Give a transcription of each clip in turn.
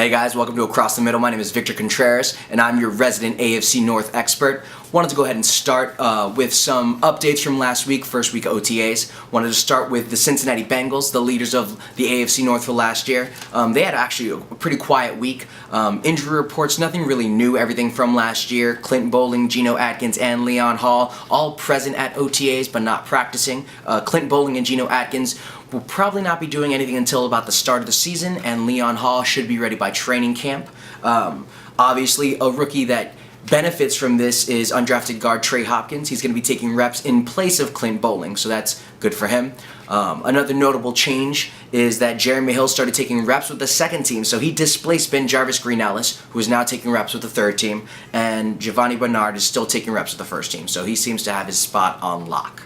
Hey guys, welcome to Across the Middle. My name is Victor Contreras, and I'm your resident AFC North expert. Wanted to go ahead and start with some updates from last week, first week of OTAs. Wanted to start with the Cincinnati Bengals, the leaders of the AFC North for last year. They had actually a pretty quiet week. Injury reports, nothing really new, everything from last year. Clint Bowling, Geno Atkins, and Leon Hall, all present at OTAs but not practicing. Clint Bowling and Geno Atkins will probably not be doing anything until about the start of the season, and Leon Hall should be ready by training camp. Obviously, a rookie that benefits from this is undrafted guard Trey Hopkins. He's going to be taking reps in place of Clint Bowling, so that's good for him. Another notable change is that Jeremy Hill started taking reps with the second team, so he displaced Ben Jarvis Green-Ellis, who is now taking reps with the third team, and Giovanni Bernard is still taking reps with the first team, so he seems to have his spot on lock.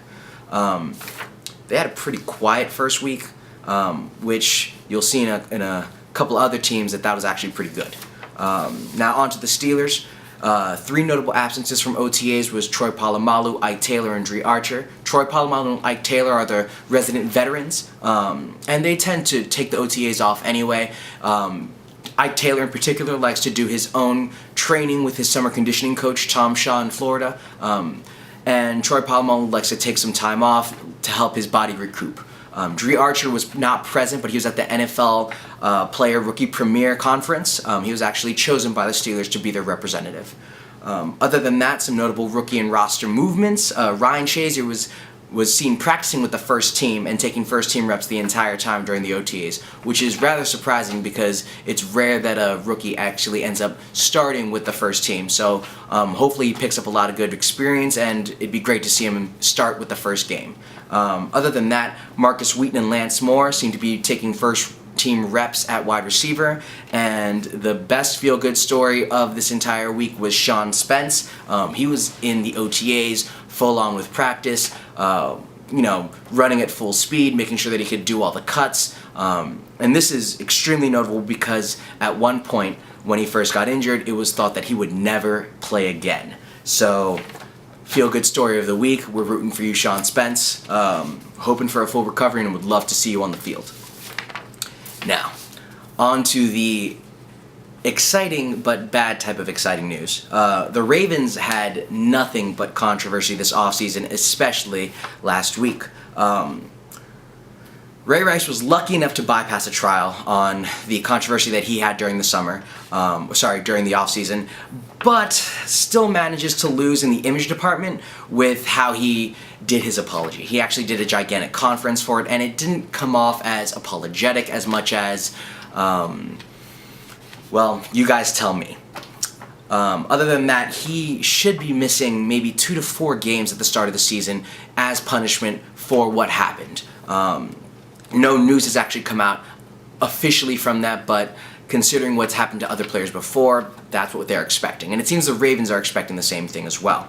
They had a pretty quiet first week, which you'll see in a couple other teams that was actually pretty good. Now on to the Steelers. Three notable absences from OTAs was Troy Polamalu, Ike Taylor, and Dre Archer. Troy Polamalu and Ike Taylor are the resident veterans, and they tend to take the OTAs off anyway. Ike Taylor in particular likes to do his own training with his summer conditioning coach, Tom Shaw, in Florida. And Troy Polamalu likes to take some time off to help his body recoup. Dre Archer was not present, but he was at the NFL Player Rookie Premier Conference. He was actually chosen by the Steelers to be their representative. Other than that, some notable rookie and roster movements. Ryan Shazier was seen practicing with the first team and taking first team reps the entire time during the OTAs, which is rather surprising because it's rare that a rookie actually ends up starting with the first team. So hopefully he picks up a lot of good experience, and it'd be great to see him start with the first game. Other than that, Marcus Wheaton and Lance Moore seem to be taking first team reps at wide receiver, and the best feel-good story of this entire week was Sean Spence. He was in the OTAs full on with practice, running at full speed, making sure that he could do all the cuts. And this is extremely notable because at one point when he first got injured, it was thought that he would never play again. So, feel-good story of the week. We're rooting for you, Sean Spence. Hoping for a full recovery and would love to see you on the field. Now, on to the exciting but bad type of exciting news. The Ravens had nothing but controversy this offseason, especially last week. Ray Rice was lucky enough to bypass a trial on the controversy that he had during the during the offseason, but still manages to lose in the image department with how he did his apology. He actually did a gigantic conference for it, and it didn't come off as apologetic as much as, well, you guys tell me. Other than that, he should be missing maybe 2 to 4 games at the start of the season as punishment for what happened. No news has actually come out officially from that, but considering what's happened to other players before, that's what they're expecting. And it seems the Ravens are expecting the same thing as well.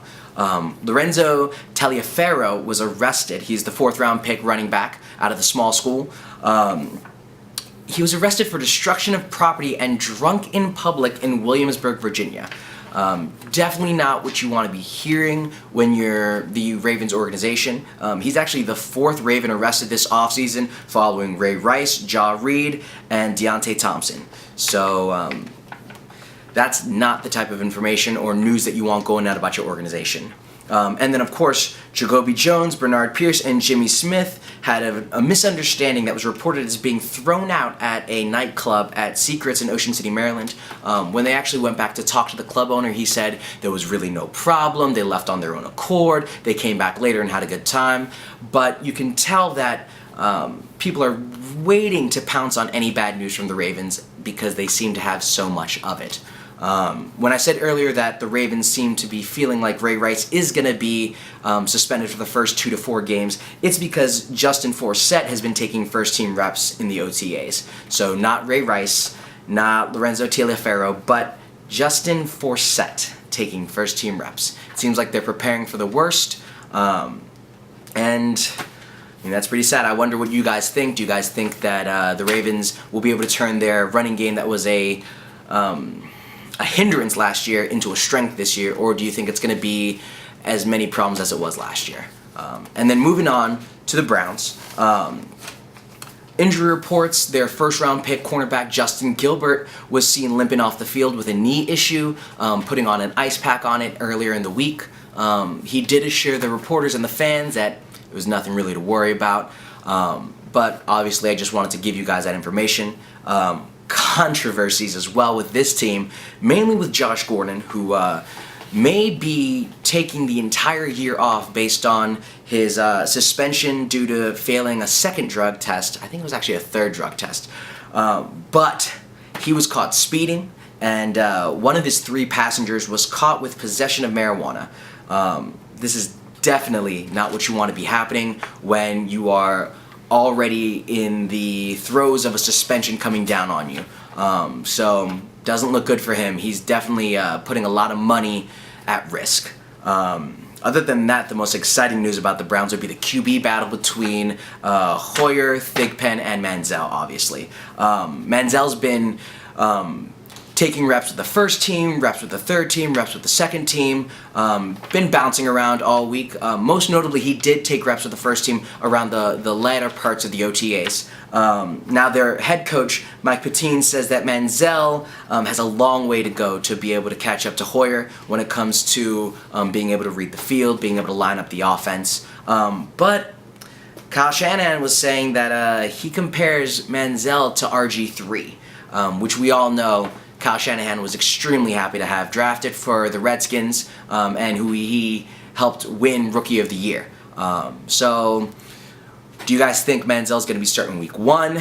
Lorenzo Taliaferro was arrested. He's the 4th-round pick running back out of the small school. He was arrested for destruction of property and drunk in public in Williamsburg, Virginia. Definitely not what you want to be hearing when you're the Ravens organization. He's actually the 4th Raven arrested this offseason, following Ray Rice, Ja Reed, and Deontay Thompson. So that's not the type of information or news that you want going out about your organization. And then, of course, Jacoby Jones, Bernard Pierce, and Jimmy Smith had a misunderstanding that was reported as being thrown out at a nightclub at Secrets in Ocean City, Maryland. When they actually went back to talk to the club owner, he said there was really no problem. They left on their own accord. They came back later and had a good time. But you can tell that people are waiting to pounce on any bad news from the Ravens because they seem to have so much of it. When I said earlier that the Ravens seem to be feeling like Ray Rice is going to be suspended for the first 2 to 4 games, it's because Justin Forsett has been taking first-team reps in the OTAs. So not Ray Rice, not Lorenzo Taliaferro, but Justin Forsett taking first-team reps. It seems like they're preparing for the worst, and that's pretty sad. I wonder what you guys think. Do you guys think that the Ravens will be able to turn their running game that was a hindrance last year into a strength this year, or do you think it's going to be as many problems as it was last year? And then moving on to the Browns. Injury reports, their first-round pick cornerback Justin Gilbert was seen limping off the field with a knee issue, putting on an ice pack on it earlier in the week. He did assure the reporters and the fans that it was nothing really to worry about, but obviously I just wanted to give you guys that information. Controversies as well with this team, mainly with Josh Gordon, who may be taking the entire year off based on his suspension due to failing a second drug test. I think it was actually a third drug test. But he was caught speeding, and one of his 3 passengers was caught with possession of marijuana. This is definitely not what you want to be happening when you are already in the throes of a suspension coming down on you. So doesn't look good for him. He's definitely putting a lot of money at risk. Other than that, the most exciting news about the Browns would be the QB battle between Hoyer, Thigpen, and Manziel, obviously. Manziel's been taking reps with the first team, reps with the third team, reps with the second team, been bouncing around all week. Most notably, he did take reps with the first team around the latter parts of the OTAs. Now their head coach, Mike Pettine, says that Manziel has a long way to go to be able to catch up to Hoyer when it comes to being able to read the field, being able to line up the offense. But Kyle Shanahan was saying that he compares Manziel to RG3, which we all know Kyle Shanahan was extremely happy to have drafted for the Redskins, and who he helped win Rookie of the Year. So, do you guys think Manziel's going to be starting week 1,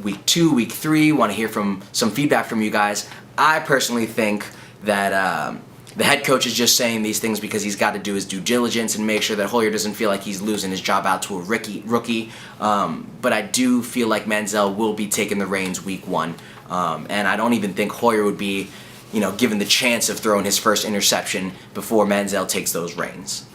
week 2, week 3? Want to hear some feedback from you guys. I personally think that the head coach is just saying these things because he's got to do his due diligence and make sure that Hoyer doesn't feel like he's losing his job out to a rookie. But I do feel like Manziel will be taking the reins week 1. And I don't even think Hoyer would be, given the chance of throwing his first interception before Manziel takes those reins.